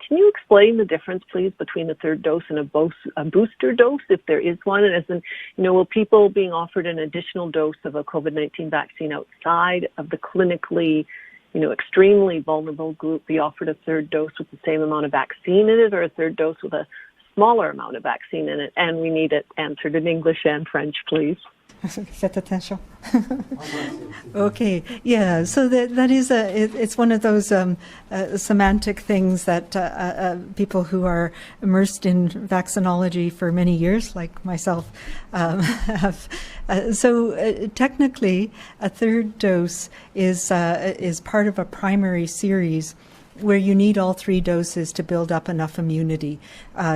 Can you explain the difference, please, between a third dose and a booster dose, if there is one? And as in, will people being offered an additional dose of a COVID-19 vaccine outside of the clinically, extremely vulnerable group be offered a third dose with the same amount of vaccine in it, or a third dose with a smaller amount of vaccine in it? And we need it answered in English and French, please. Faites attention. Okay, yeah. So that is it's one of those semantic things that people who are immersed in vaccinology for many years, like myself, have. So technically, a third dose is part of a primary series where you need all 3 doses to build up enough immunity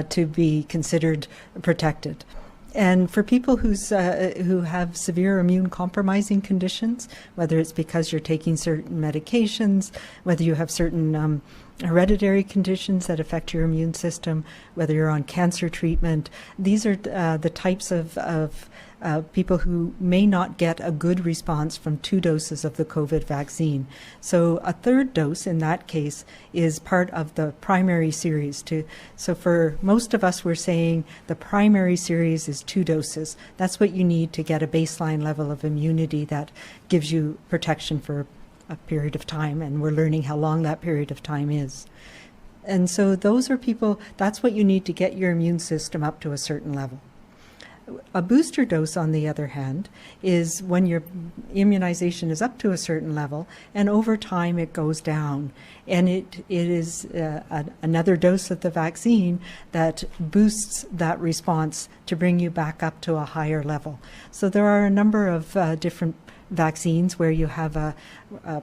to be considered protected. And for people who have severe immune compromising conditions, whether it's because you're taking certain medications, whether you have certain hereditary conditions that affect your immune system, whether you're on cancer treatment, these are the types of people who may not get a good response from 2 doses of the COVID vaccine. So a third dose in that case is part of the primary series. So for most of us, we're saying the primary series is 2 doses. That's what you need to get a baseline level of immunity that gives you protection for a period of time, and we're learning how long that period of time is. And so those are people, that's what you need to get your immune system up to a certain level. A booster dose, on the other hand, is when your immunization is up to a certain level, and over time it goes down. And it is another dose of the vaccine that boosts that response to bring you back up to a higher level. So there are a number of different vaccines where you have a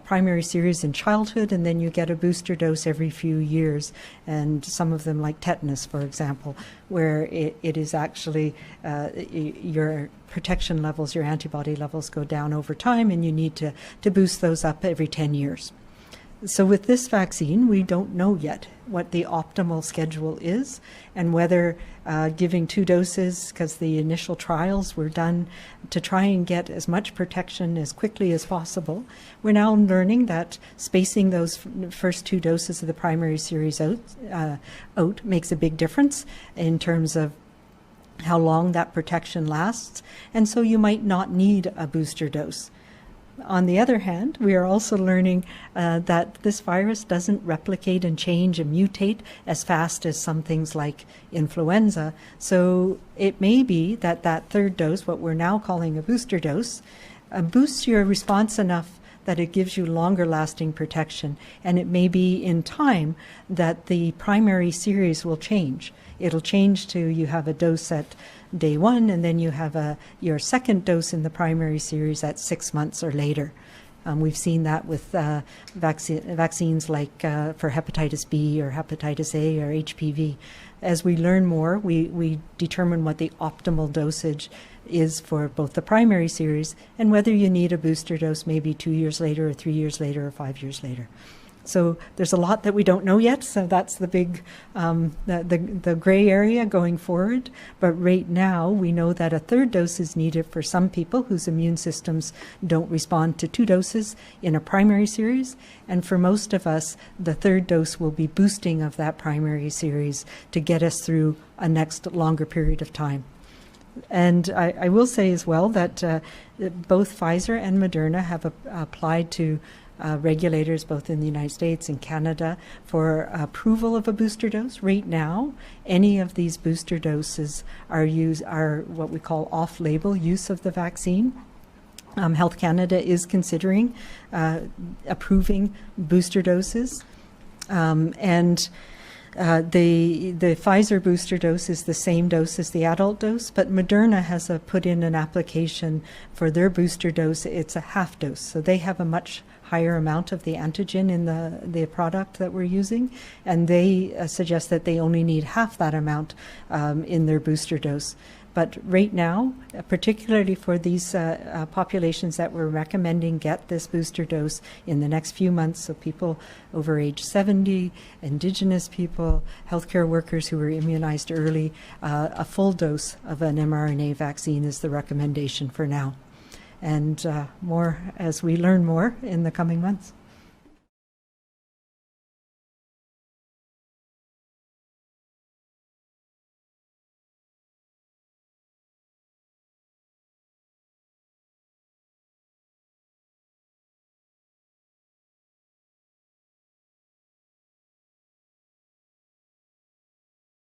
primary series in childhood, and then you get a booster dose every few years, and some of them, like tetanus, for example, where it is actually your protection levels, your antibody levels go down over time, and you need to boost those up every 10 years. So with this vaccine, we don't know yet what the optimal schedule is, and whether giving 2 doses, because the initial trials were done to try and get as much protection as quickly as possible. We're now learning that spacing those first 2 doses of the primary series out makes a big difference in terms of how long that protection lasts, and so you might not need a booster dose. On the other hand, we are also learning that this virus doesn't replicate and change and mutate as fast as some things like influenza. So it may be that that third dose, what we're now calling a booster dose, boosts your response enough that it gives you longer lasting protection. And it may be in time that the primary series will change. It'll change to you have a dose at day 1, and then you have your second dose in the primary series at 6 months or later. We've seen that with vaccines like for hepatitis B or hepatitis A or HPV. As we learn more, we determine what the optimal dosage is for both the primary series and whether you need a booster dose maybe 2 years later or 3 years later or 5 years later. So there's a lot that we don't know yet, so that's the big, the gray area going forward. But right now, we know that a third dose is needed for some people whose immune systems don't respond to 2 doses in a primary series. And for most of us, the third dose will be boosting of that primary series to get us through a next longer period of time. And I will say as well that both Pfizer and Moderna have applied to regulators both in the United States and Canada for approval of a booster dose. Right now, any of these booster doses are what we call off-label use of the vaccine. Health Canada is considering approving booster doses, and the Pfizer booster dose is the same dose as the adult dose, but Moderna has put in an application for their booster dose. It's a half dose, so they have a much higher amount of the antigen in the product that we're using, and they suggest that they only need half that amount in their booster dose. But right now, particularly for these populations that we're recommending get this booster dose in the next few months, so people over age 70, Indigenous people, healthcare workers who were immunized early, a full dose of an mRNA vaccine is the recommendation for now. And more as we learn more in the coming months.